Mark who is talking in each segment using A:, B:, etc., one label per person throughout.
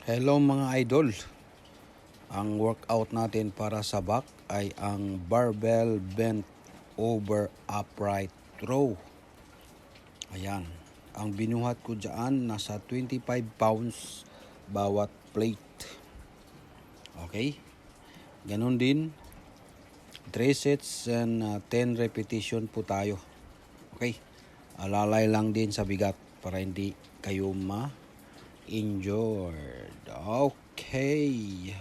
A: Hello mga idol. Ang workout natin para sa back ay ang barbell bent over upright row. Ayan. Ang binuhat ko dyan nasa 25 pounds bawat plate. Okay? Ganon din. 3 sets and 10 repetition po tayo. Okay? Alalay lang din sa bigat para hindi kayo injured. Okay.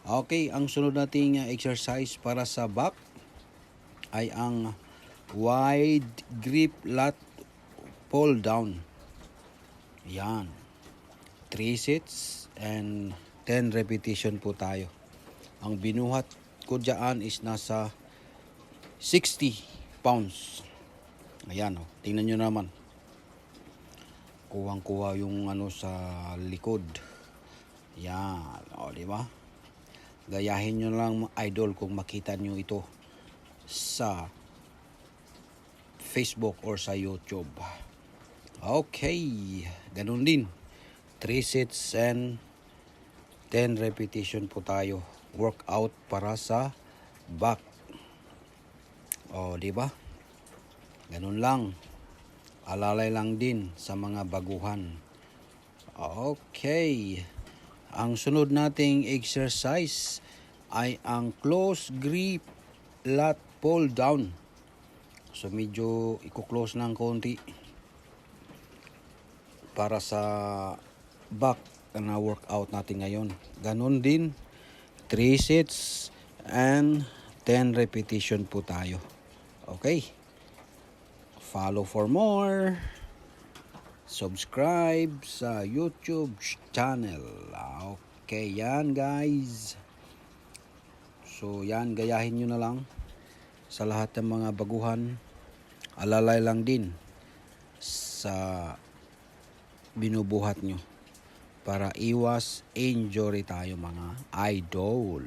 A: Okay, ang sunod nating exercise para sa back ay ang wide grip lat pull down. Yan. 3 sets and 10 repetition po tayo. Ang binuhat ko dyan is nasa 60 pounds. Ayan, oh. Tingnan nyo naman. Kuhang-kuha yung sa likod. Yan, di ba? Gayahin nyo lang idol kung makita nyo ito sa Facebook or sa YouTube. Okay, ganun din. 3 sets and 10 repetition po tayo. Workout para sa back. Di ba? Ganun lang. Alalay lang din sa mga baguhan. Okay. Ang sunod nating exercise ay ang close grip lat pull down. So medyo i-close ng konti para sa back na workout natin ngayon. Ganon din. 3 sets and 10 repetition po tayo. Okay. Follow for more. Subscribe sa YouTube channel. Okay, yan guys. So yan, gayahin nyo na lang sa lahat ng mga baguhan. Alalay lang din sa binubuhat nyo para iwas injury tayo mga idol.